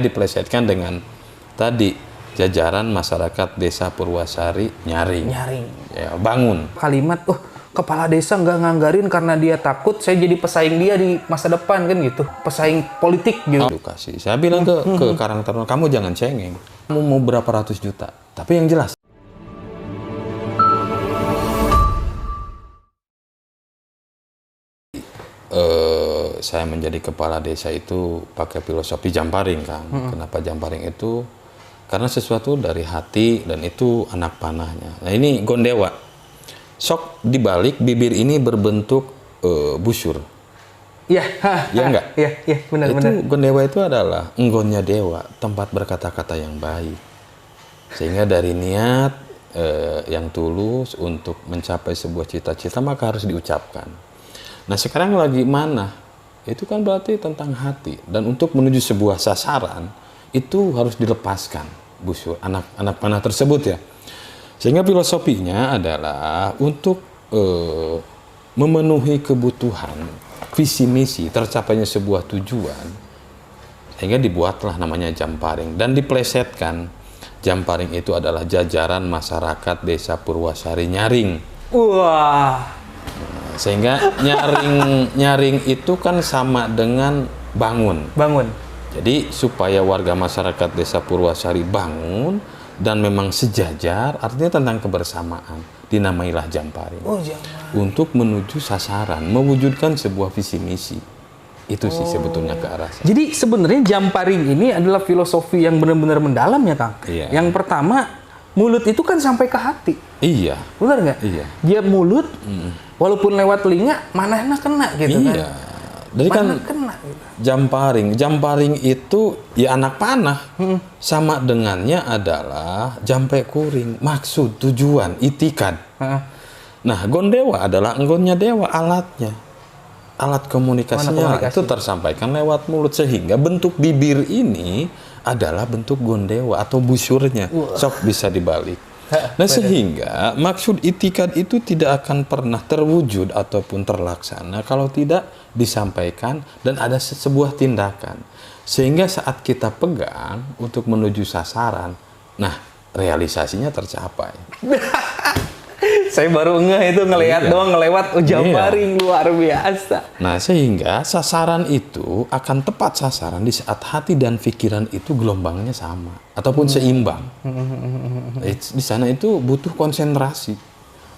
diplesetkan dengan tadi jajaran masyarakat desa Purwasari nyaring. Ya, bangun. Kalimat, kepala desa nggak nganggarin karena dia takut saya jadi pesaing dia di masa depan kan gitu. Pesaing politik gitu. Edukasi. Saya bilang ke Karang Taruna, kamu jangan cengeng. Kamu mau berapa ratus juta. Tapi yang jelas. Saya menjadi kepala desa itu pakai filosofi Jamparing, Kang. Kenapa Jamparing itu? Karena sesuatu dari hati dan itu anak panahnya. Nah ini gondewa. Sok dibalik bibir ini berbentuk busur. Iya, ya enggak? Iya, benar. Itu gondewa itu adalah enggonnya dewa, tempat berkata-kata yang baik. Sehingga dari niat yang tulus untuk mencapai sebuah cita-cita maka harus diucapkan. Nah sekarang lagi mana? Itu kan berarti tentang hati. Dan untuk menuju sebuah sasaran itu harus dilepaskan busur anak panah tersebut ya. Sehingga filosofinya adalah untuk memenuhi kebutuhan visi misi tercapainya sebuah tujuan, sehingga dibuatlah namanya Jamparing dan diplesetkan. Jamparing itu adalah jajaran masyarakat desa Purwasari nyaring. Wah. Sehingga nyaring itu kan sama dengan bangun. Jadi supaya warga masyarakat desa Purwasari bangun dan memang sejajar, artinya tentang kebersamaan, dinamailah Jamparing. Untuk menuju sasaran, mewujudkan sebuah visi misi. Itu sih sebetulnya ke arah sana. Jadi sebenarnya Jamparing ini adalah filosofi yang benar-benar mendalam ya, Kang. Iya. Yang pertama, mulut itu kan sampai ke hati. Iya. Benar nggak? Iya. Dia mulut, walaupun lewat telinga, manahnya kena gitu kan. Iya. Jadi kan kena, gitu. Jamparing itu ya anak panah. Sama dengannya adalah jampe kuring, maksud, tujuan, itikad. Nah, gondewa adalah enggonnya dewa, alatnya. Alat komunikasinya itu tersampaikan lewat mulut, sehingga bentuk bibir ini adalah bentuk gondewa atau busurnya. Sok bisa dibalik. Nah, sehingga maksud itikad itu tidak akan pernah terwujud ataupun terlaksana kalau tidak disampaikan dan ada sebuah tindakan. Sehingga saat kita pegang untuk menuju sasaran, nah realisasinya tercapai. Saya baru ngeh itu ngelewat Jamparing luar biasa. Nah, sehingga sasaran itu akan tepat sasaran di saat hati dan pikiran itu gelombangnya sama ataupun seimbang. Di sana itu butuh konsentrasi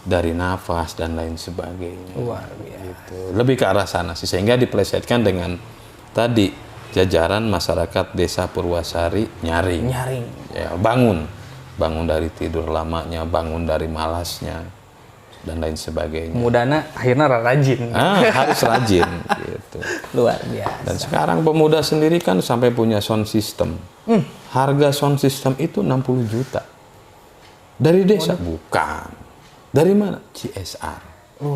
dari nafas dan lain sebagainya. Luar biasa. Gitu. Lebih ke arah sana sih, sehingga diplesetkan dengan tadi jajaran masyarakat desa Purwasari nyaring. Ya, bangun dari tidur lamanya, bangun dari malasnya, dan lain sebagainya. Pemudanya akhirnya rajin. Harus rajin. Gitu. Luar biasa. Dan sekarang pemuda sendiri kan sampai punya sound system. Harga sound system itu 60 juta. Dari desa? Bukan. Dari mana? CSR.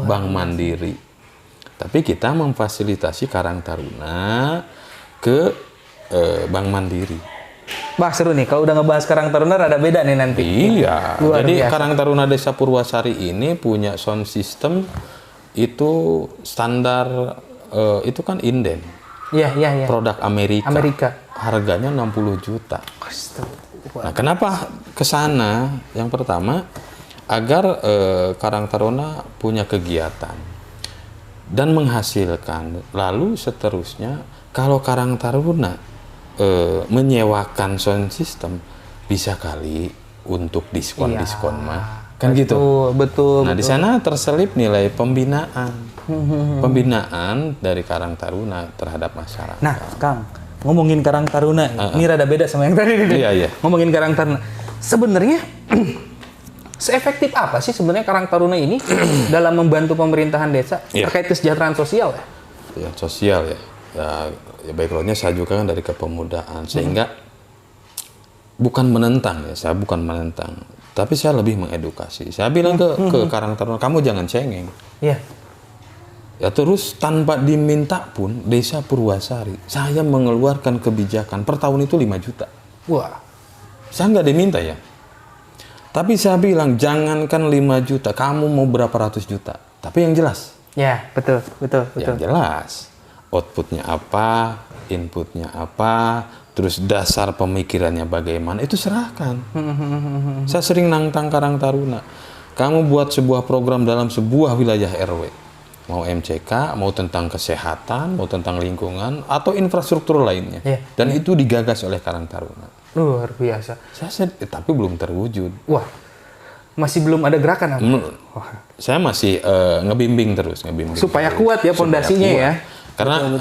Bank Mandiri. Tapi kita memfasilitasi Karang Taruna ke Bank Mandiri. Bah, seru nih. Kalau udah ngebahas Karang Taruna rada beda nih nanti. Iya. Jadi Karang Taruna Desa Purwasari ini punya sound system itu standar itu kan inden. Iya. Produk Amerika. Harganya 60 juta. Nah, kenapa ke sana? Yang pertama, agar Karang Taruna punya kegiatan dan menghasilkan. Lalu seterusnya, kalau Karang Taruna menyewakan sound system, bisa kali untuk diskon mah kan betul. Nah, di sana terselip nilai pembinaan dari Karang Taruna terhadap masyarakat. Nah, Kang, ngomongin Karang Taruna ini rada beda sama yang tadi. Iya. Ngomongin Karang Taruna, sebenarnya seefektif apa sih sebenarnya Karang Taruna ini dalam membantu pemerintahan desa terkait kesejahteraan sosial ya? Ya, sosial ya. Ya backgroundnya saya juga kan dari kepemudaan, sehingga bukan menentang ya, saya bukan menentang, tapi saya lebih mengedukasi. Saya bilang ke Karang Taruna, kamu jangan cengeng. Iya. Ya terus tanpa diminta pun desa Purwasari, saya mengeluarkan kebijakan per tahun itu 5 juta. Wah. Saya nggak diminta ya. Tapi saya bilang jangankan 5 juta, kamu mau berapa ratus juta. Tapi yang jelas. Ya, betul. Yang jelas. Outputnya apa, inputnya apa, terus dasar pemikirannya bagaimana, itu serahkan. Saya sering nantang Karang Taruna. Kamu buat sebuah program dalam sebuah wilayah RW. Mau MCK, mau tentang kesehatan, mau tentang lingkungan, atau infrastruktur lainnya. Dan itu digagas oleh Karang Taruna. Luar biasa. Tapi belum terwujud. Wah, masih belum ada gerakan apa? Saya masih ngebimbing terus. Supaya kuat ya pondasinya ya. Karena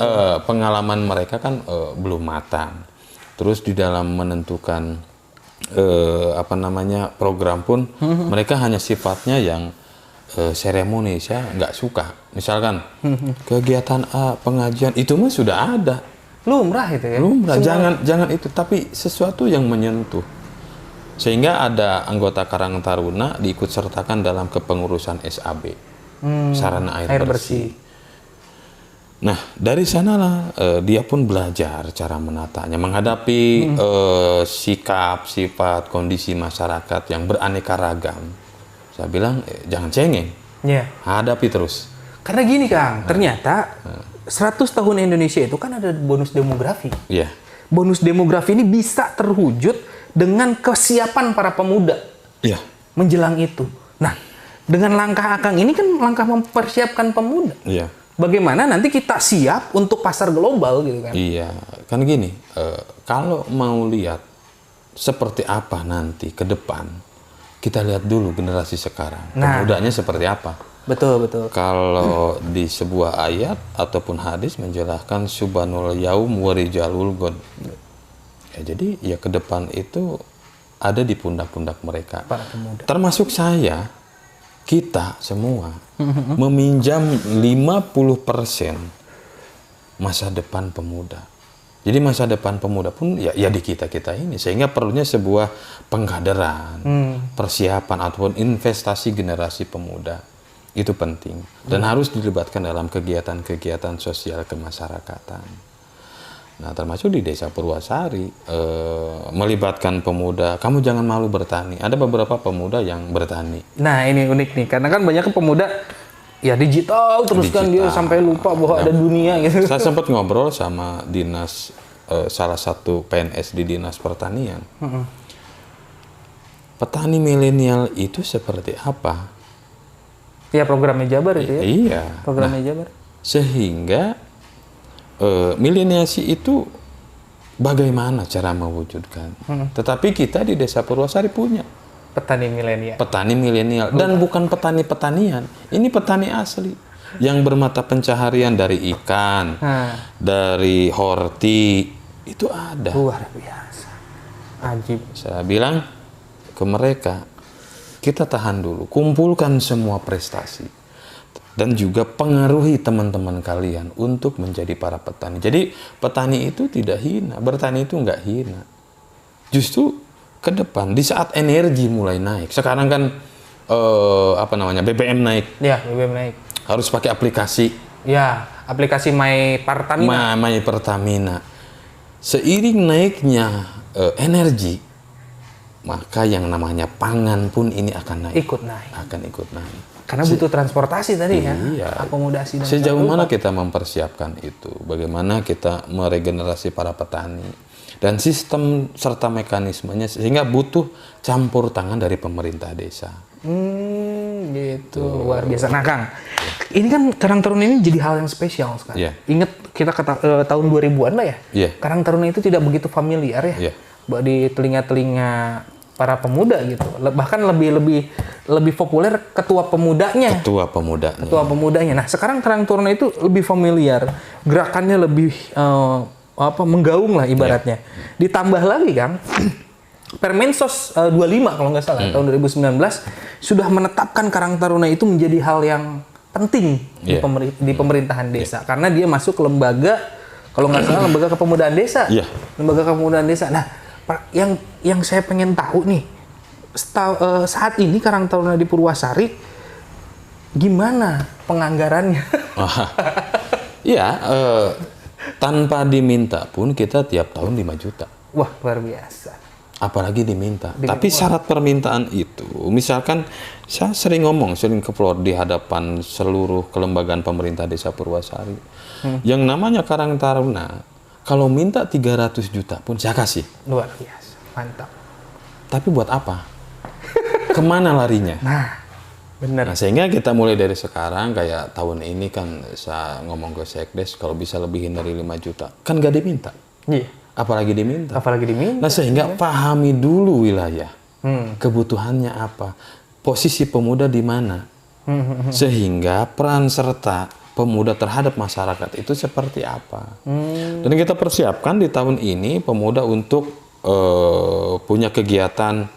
pengalaman mereka kan belum matang. Terus di dalam menentukan program pun mereka hanya sifatnya yang seremoni. Saya nggak suka. Misalkan kegiatan A, pengajian, itu mah sudah ada. Lumrah itu ya. Lumrah. Jangan itu, tapi sesuatu yang menyentuh. Sehingga ada anggota Karang Taruna diikut sertakan dalam kepengurusan SAB, sarana air bersih. Nah, dari sanalah dia pun belajar cara menatanya, menghadapi sikap, sifat, kondisi masyarakat yang beraneka ragam. Saya bilang, jangan cengeng, hadapi terus. Karena gini Kang, ternyata 100 tahun Indonesia itu kan ada bonus demografi. Bonus demografi ini bisa terwujud dengan kesiapan para pemuda menjelang itu. Nah, dengan langkah Akang ini kan langkah mempersiapkan pemuda. Bagaimana nanti kita siap untuk pasar global gitu kan? Iya, kan gini, kalau mau lihat seperti apa nanti ke depan, kita lihat dulu generasi sekarang, pemudanya seperti apa. Betul. Kalau di sebuah ayat ataupun hadis menjelaskan subhanul yaum warijalul god. Ya, jadi ya ke depan itu ada di pundak-pundak mereka. Para pemuda. Termasuk saya, kita semua meminjam 50% masa depan pemuda. Jadi masa depan pemuda pun ya di kita ini, sehingga perlunya sebuah pengkaderan, persiapan ataupun investasi generasi pemuda. Itu penting dan harus dilibatkan dalam kegiatan-kegiatan sosial kemasyarakatan. Nah, termasuk di Desa Purwasari, melibatkan pemuda. Kamu jangan malu bertani. Ada beberapa pemuda yang bertani. Nah, ini unik nih, karena kan banyak pemuda ya digital terus kan dia sampai lupa bahwa ada dunia gitu. Saya sempat ngobrol sama dinas, salah satu PNS di Dinas Pertanian. Petani milenial itu seperti apa? Ya, programnya Jabar itu ya? Iya. Programnya Jabar. Sehingga mileniasi itu bagaimana cara mewujudkan. Tetapi kita di Desa Purwasari punya petani milenial. Petani milenial dan bukan petani pertanian. Ini petani asli yang bermata pencaharian dari ikan, dari horti, itu ada. Luar biasa. Ajib. Saya bilang ke mereka, kita tahan dulu, kumpulkan semua prestasi. Dan juga pengaruhi teman-teman kalian untuk menjadi para petani. Jadi petani itu tidak hina, bertani itu nggak hina. Justru ke depan, di saat energi mulai naik. Sekarang kan BBM naik. Ya, BBM naik. Harus pakai aplikasi. Ya, aplikasi My Pertamina. My Pertamina. Seiring naiknya energi, maka yang namanya pangan pun ini akan naik. Akan ikut naik. Karena butuh transportasi tadi ya, akomodasi. Dan sejauh mana kita mempersiapkan itu, bagaimana kita meregenerasi para petani, dan sistem serta mekanismenya, sehingga butuh campur tangan dari pemerintah desa. Gitu, luar biasa. Nah Kang, ini kan Karang Taruna ini jadi hal yang spesial sekarang. Ingat kita tahun 2000-an lah ya, Karang Taruna itu tidak begitu familiar ya, di telinga-telinga para pemuda gitu. Bahkan lebih populer ketua pemudanya. Nah, sekarang Karang Taruna itu lebih familiar. Gerakannya lebih menggaung lah ibaratnya. Ditambah lagi Kang, Permensos 25 kalau nggak salah tahun 2019 sudah menetapkan Karang Taruna itu menjadi hal yang penting di pemerintahan desa, karena dia masuk ke lembaga, kalau nggak salah lembaga kepemudaan desa. Lembaga kepemudaan desa. Nah, yang saya pengen tahu nih, saat ini Karang Taruna di Purwasari gimana penganggarannya? Tanpa diminta pun kita tiap tahun 5 juta. Wah, luar biasa. Apalagi diminta. Tapi syarat permintaan itu, misalkan saya sering keluar di hadapan seluruh kelembagaan pemerintah Desa Purwasari. Yang namanya Karang Taruna Kalau minta 300 juta pun saya kasih. Luar biasa, mantap. Tapi buat apa? Kemana larinya? Nah, benar. Nah, sehingga kita mulai dari sekarang, kayak tahun ini kan saya ngomong ke Sekdes, kalau bisa lebihin dari 5 juta. Kan gak diminta. Iya. Apalagi diminta. Nah, sehingga pahami dulu wilayah. Kebutuhannya apa. Posisi pemuda di mana. Sehingga peran serta pemuda terhadap masyarakat itu seperti apa. Dan kita persiapkan di tahun ini pemuda untuk punya kegiatan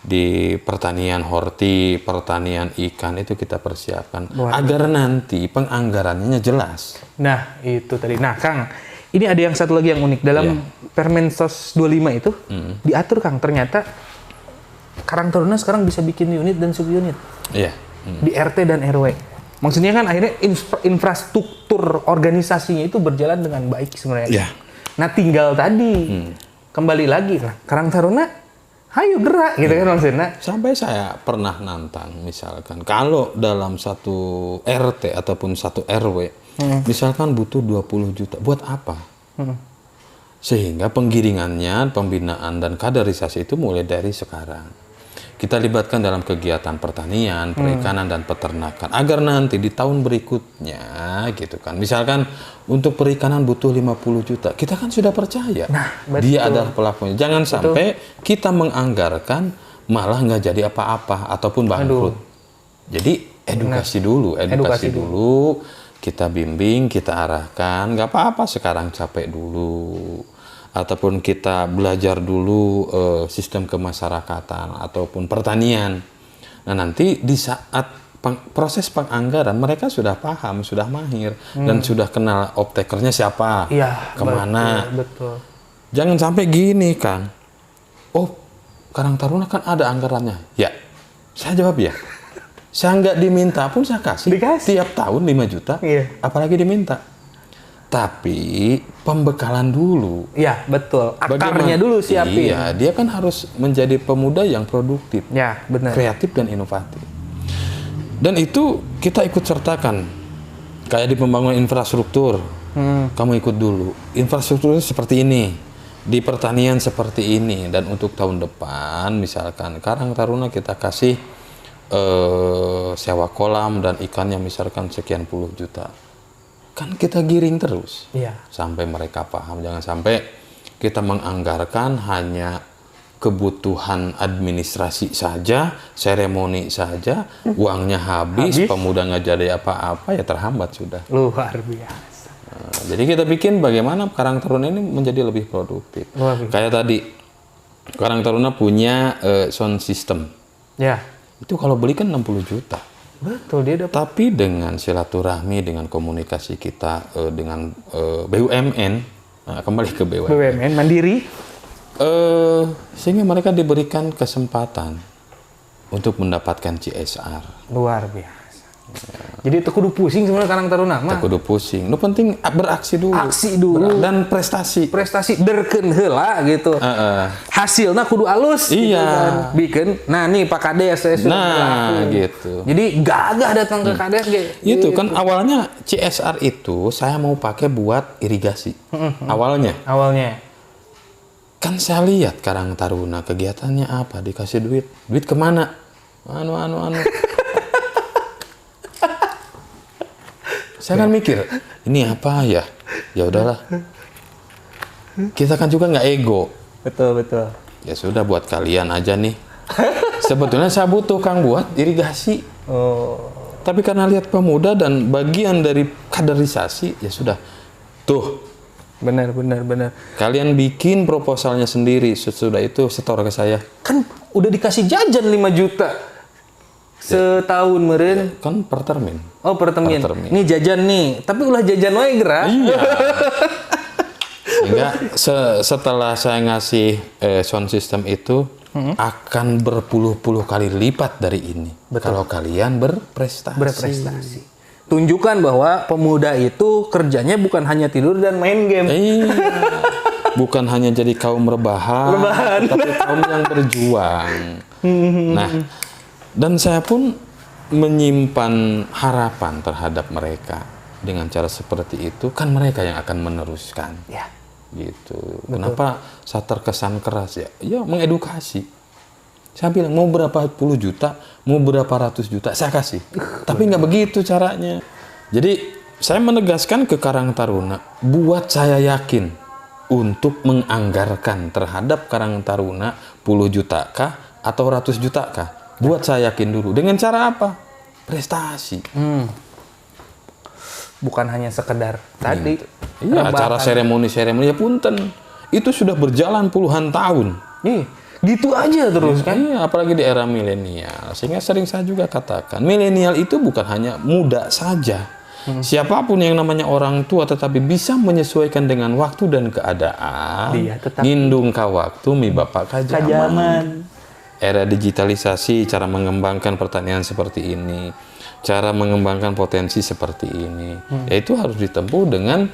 di pertanian horti, pertanian ikan, itu kita persiapkan. Agar nanti penganggarannya jelas. Nah, itu tadi. Nah, Kang, ini ada yang satu lagi yang unik. Dalam Permensos 25 itu, diatur, Kang, ternyata Karang Taruna sekarang bisa bikin unit dan subunit. Iya. Di RT dan RW. Maksudnya kan akhirnya infrastruktur organisasinya itu berjalan dengan baik sebenarnya. Yeah. Nah, tinggal tadi kembali lagi lah, Karang Taruna, hayu gerak gitu kan maksudnya. Sampai saya pernah nantang, misalkan kalau dalam satu RT ataupun satu RW, misalkan butuh 20 juta, buat apa? Sehingga penggiringannya, pembinaan dan kaderisasi itu mulai dari sekarang. Kita libatkan dalam kegiatan pertanian, perikanan, dan peternakan. Agar nanti di tahun berikutnya, gitu kan. Misalkan untuk perikanan butuh 50 juta. Kita kan sudah percaya. Nah, dia adalah pelakunya. Jangan sampai kita menganggarkan malah nggak jadi apa-apa ataupun bangkrut. Jadi edukasi dulu. Kita bimbing, kita arahkan. Nggak apa-apa sekarang capek dulu. Ataupun kita belajar dulu sistem kemasyarakatan ataupun pertanian. Nah, nanti di saat proses penganggaran mereka sudah paham, sudah mahir, dan sudah kenal optekernya siapa, kemana. Betul. Jangan sampai gini, Kang. Oh, Karang Taruna kan ada anggarannya. Ya, saya jawab ya. Saya nggak diminta pun saya kasih. Tiap tahun 5 juta, apalagi diminta. Tapi pembekalan dulu. Ya, betul. Akarnya dulu siapin. Iya, dia kan harus menjadi pemuda yang produktif. Ya, benar. Kreatif dan inovatif. Dan itu kita ikut sertakan. Kayak di pembangunan infrastruktur. Kamu ikut dulu. Infrastrukturnya seperti ini. Di pertanian seperti ini. Dan untuk tahun depan, misalkan Karang Taruna kita kasih sewa kolam dan ikannya misalkan sekian puluh juta. Kan kita giring terus sampai mereka paham. Jangan sampai kita menganggarkan hanya kebutuhan administrasi saja, seremoni saja, uangnya habis, pemuda nggak jadi apa-apa, ya terhambat sudah. Luar biasa. Nah, jadi kita bikin bagaimana Karang Taruna ini menjadi lebih produktif. Kayak tadi, Karang Taruna punya sound system. Ya. Itu kalau beli kan 60 juta. Betul, dia dapat. Tapi dengan silaturahmi, dengan komunikasi kita dengan BUMN, kembali ke BUMN Mandiri, sehingga mereka diberikan kesempatan untuk mendapatkan CSR. Luar biasa. Jadi itu kudu pusing sebenarnya Karang Taruna mah. Kudu pusing. Nu penting beraksi dulu. Aksi dulu. Dan prestasi. Prestasi derkeun heula gitu. Hasilnya kudu alus. Iya. Gitu kan. Bikin. Nah nih Pak Kades saya sudah berlaku. Gitu. Jadi gagah datang ke Kades gitu. Itu kan awalnya CSR itu saya mau pakai buat irigasi. Awalnya. Kan saya lihat Karang Taruna kegiatannya apa, dikasih duit. Duit kemana? Anu. Saya kan mikir, ini apa ya? Ya udahlah. Kita kan juga nggak ego. Betul. Ya sudah, buat kalian aja nih. Sebetulnya saya butuh Kang buat irigasi. Tapi karena lihat pemuda dan bagian dari kaderisasi, ya sudah. Tuh. Benar. Kalian bikin proposalnya sendiri. Sesudah itu setor ke saya. Kan udah dikasih jajan 5 juta. Setahun meren kan per termin. Oh, per termin. Ini jajan nih, tapi ulah jajan wae gerak. Iya. Sehingga setelah saya ngasih sound system itu akan berpuluh-puluh kali lipat dari ini. Kalau kalian berprestasi. Tunjukkan bahwa pemuda itu kerjanya bukan hanya tidur dan main game. Iya. Bukan hanya jadi kaum rebahan. Tapi kaum yang berjuang. Nah, dan saya pun menyimpan harapan terhadap mereka. Dengan cara seperti itu, kan mereka yang akan meneruskan. Ya. gitu. Betul. Kenapa saya terkesan keras ya? Ya mengedukasi. Saya bilang mau berapa puluh juta, mau berapa ratus juta, saya kasih. Tapi nggak begitu caranya. Jadi saya menegaskan ke Karang Taruna, buat saya yakin untuk menganggarkan terhadap Karang Taruna puluh juta kah atau ratus juta kah? Buat saya yakin dulu. Dengan cara apa? Prestasi. Bukan hanya sekedar tadi. Iya, acara seremoni ya punten. Itu sudah berjalan puluhan tahun. Gitu aja terus kan? Iya, apalagi di era milenial. Sehingga sering saya juga katakan, milenial itu bukan hanya muda saja. Siapapun yang namanya orang tua tetapi bisa menyesuaikan dengan waktu dan keadaan. Ngindung ka waktu, mi bapak ka zaman. Era digitalisasi, cara mengembangkan pertanian seperti ini, cara mengembangkan potensi seperti ini, yaitu harus ditempuh dengan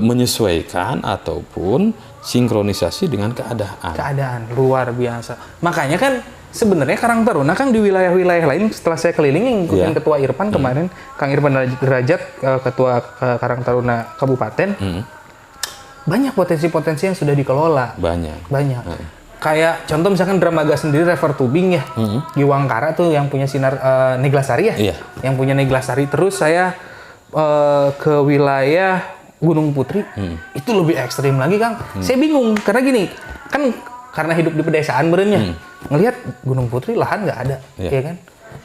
menyesuaikan ataupun sinkronisasi dengan keadaan. Keadaan luar biasa. Makanya kan sebenarnya Karang Taruna kan di wilayah-wilayah lain setelah saya keliling ngikutin Ketua Irfan kemarin, Kang Irfan Derajat, Ketua Karang Taruna Kabupaten, banyak potensi-potensi yang sudah dikelola. Banyak. Kayak contoh misalkan Dramaga sendiri River Tubing ya, di Wangkara tuh yang punya Sinar Neglasari ya, yang punya Neglasari. Terus saya ke wilayah Gunung Putri, itu lebih ekstrim lagi Kang. Saya bingung karena gini, kan karena hidup di pedesaan berennya, ngelihat Gunung Putri lahan nggak ada, ya kan?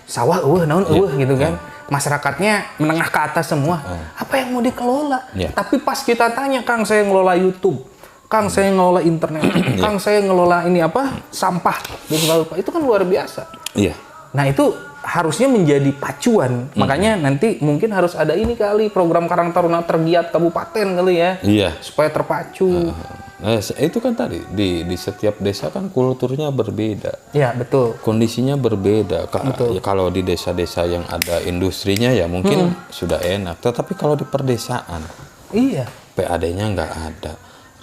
Sawah naon gitu kan. Masyarakatnya menengah ke atas semua. Apa yang mau dikelola? Tapi pas kita tanya, Kang, saya ngelola YouTube, Kang, saya ngelola internet, Kang, saya ngelola ini sampah, itu kan luar biasa. Nah itu harusnya menjadi pacuan. Makanya nanti mungkin harus ada ini kali program Karang Taruna Tergiat Kabupaten kali ya. Supaya terpacu. Itu kan tadi di setiap desa kan kulturnya berbeda. Iya, betul. Kondisinya berbeda. Betul. Ya, kalau di desa-desa yang ada industrinya ya mungkin sudah enak. Tetapi kalau di perdesaan, PAD-nya nggak ada.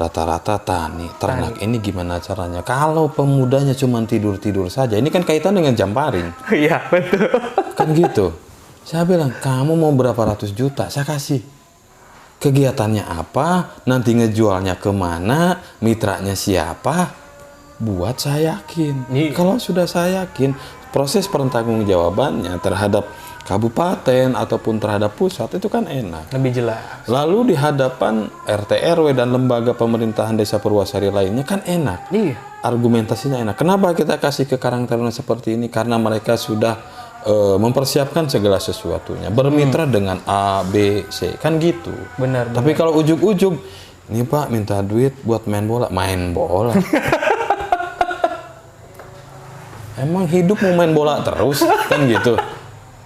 Rata-rata tani, ternak ini gimana caranya? Kalau pemudanya cuma tidur-tidur saja, ini kan kaitan dengan Jamparing. Iya, betul. Kan gitu. Saya bilang, kamu mau berapa ratus juta? Saya kasih. Kegiatannya apa? Nanti ngejualnya kemana? Mitranya siapa? Buat saya yakin. Kalau sudah saya yakin, proses pertanggungjawabannya terhadap kabupaten ataupun terhadap pusat itu kan enak. Lebih jelas. Lalu di hadapan RT RW dan lembaga pemerintahan desa Purwasari lainnya kan enak. Argumentasinya enak. Kenapa kita kasih ke Karang Taruna seperti ini? Karena mereka sudah mempersiapkan segala sesuatunya. Bermitra dengan A, B, C. Kan gitu. Benar. Tapi kalau ujug-ujug, ini Pak minta duit buat main bola. Main bola. Emang hidup mau main bola terus? Kan gitu.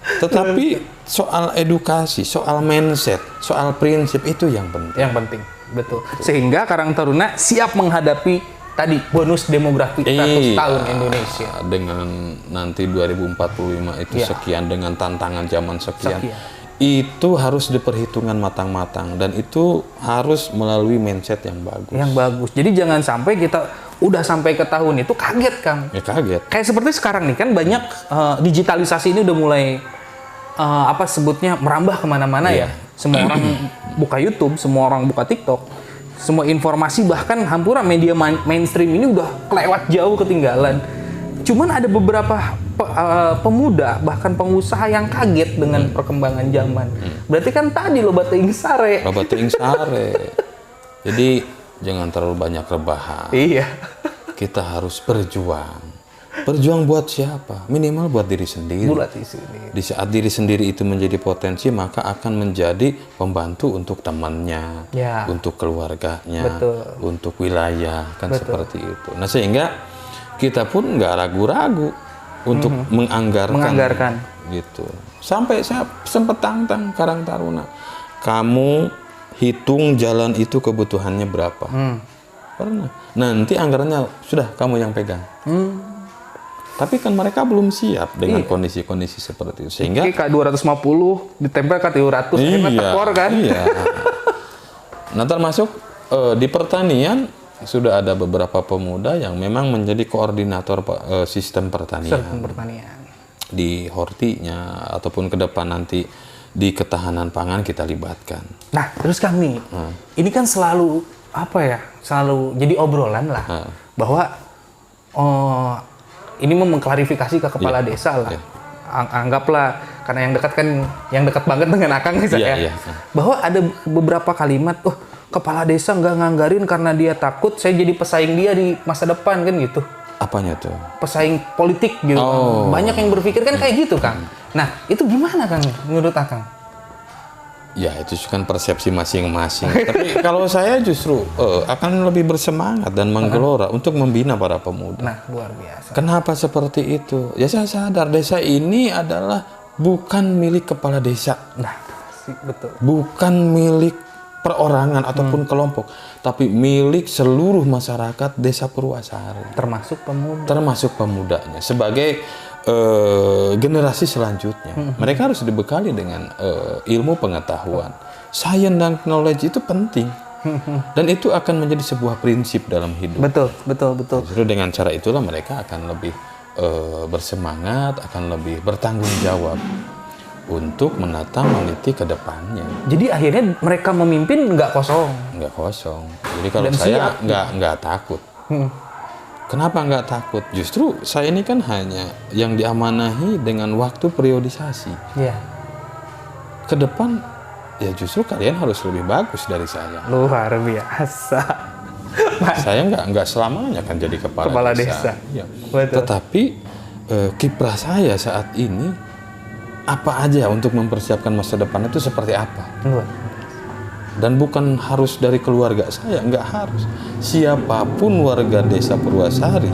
Tetapi soal edukasi, soal mindset, soal prinsip itu yang penting. Yang penting, betul. Sehingga Karang Taruna siap menghadapi tadi bonus demografi 100 tahun Indonesia. Dengan nanti 2045 itu sekian, dengan tantangan zaman sekian. Itu harus diperhitungkan matang-matang dan itu harus melalui mindset yang bagus. Yang bagus. Jadi jangan sampai kita udah sampai ke tahun itu kaget, Kang. Ya kaget. Kayak seperti sekarang nih kan banyak digitalisasi ini udah mulai sebutnya merambah kemana-mana ya. Semua orang buka YouTube, semua orang buka TikTok, semua informasi bahkan hampura media mainstream ini udah kelewat jauh ketinggalan. Cuman ada beberapa pemuda bahkan pengusaha yang kaget dengan perkembangan zaman. Berarti kan tadi loba teuing sare. Jadi jangan terlalu banyak rebahan. Iya. Kita harus berjuang. Berjuang buat siapa? Minimal buat diri sendiri. Di saat diri sendiri itu menjadi potensi, maka akan menjadi pembantu untuk temannya, untuk keluarganya, untuk wilayah, kan seperti itu. Nah sehingga kita pun nggak ragu-ragu untuk menganggarkan gitu. Sampai saya sempat tantang Karang Taruna, kamu hitung jalan itu kebutuhannya berapa? Pernah. Nanti anggarannya sudah kamu yang pegang. Tapi kan mereka belum siap dengan kondisi-kondisi seperti itu. Sehingga K250 ditempel K300 tekor kan. Nah termasuk di pertanian sudah ada beberapa pemuda yang memang menjadi koordinator sistem pertanian. Di hortinya ataupun ke depan nanti di ketahanan pangan kita libatkan. Nah terus kami, ini kan selalu apa ya, selalu jadi obrolan lah bahwa ini mau mengklarifikasi ke kepala desa lah. Anggaplah karena yang dekat banget dengan Akang misalnya. Bahwa ada beberapa kalimat, kepala desa nggak nganggarin karena dia takut saya jadi pesaing dia di masa depan kan gitu. Apanya tuh? Pesaing politik gitu. Banyak yang berpikir kan kayak gitu, Kang. Nah, itu gimana, Kang, menurut Akang? Ya, itu kan persepsi masing-masing. Tapi kalau saya justru akan lebih bersemangat dan menggelora untuk membina para pemuda. Nah, luar biasa. Kenapa seperti itu? Ya, saya sadar desa ini adalah bukan milik kepala desa. Nah, betul. Bukan milik perorangan ataupun kelompok, tapi milik seluruh masyarakat Desa Purwasari. Termasuk pemuda. Termasuk pemudanya. Sebagai generasi selanjutnya, mereka harus dibekali dengan ilmu pengetahuan. Science dan knowledge itu penting, dan itu akan menjadi sebuah prinsip dalam hidup. Betul. Justru dengan cara itulah mereka akan lebih bersemangat, akan lebih bertanggung jawab untuk menata meniti ke depannya. Jadi akhirnya mereka memimpin nggak kosong. Nggak kosong. Jadi kalau saya nggak takut. Kenapa nggak takut? Justru saya ini kan hanya yang diamanahi dengan waktu periodisasi. Iya. Ke depan, ya justru kalian harus lebih bagus dari saya. Luar biasa. Saya nggak selamanya kan jadi kepala desa. Ya. Tetapi kiprah saya saat ini, apa aja untuk mempersiapkan masa depan itu seperti apa? Dan bukan harus dari keluarga saya, nggak harus. Siapapun warga Desa Purwasari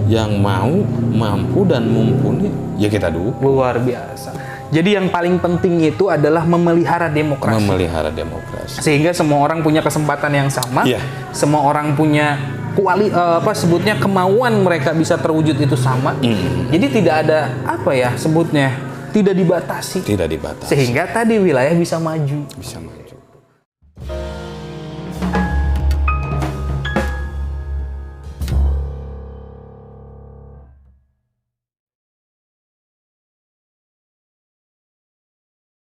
yang mau, mampu, dan mumpuni, ya kita dukung. Luar biasa. Jadi yang paling penting itu adalah memelihara demokrasi. Memelihara demokrasi. Sehingga semua orang punya kesempatan yang sama. Semua orang punya kemauan mereka bisa terwujud itu sama. Jadi tidak ada tidak dibatasi. Tidak dibatasi. Sehingga tadi wilayah bisa maju. Bisa maju.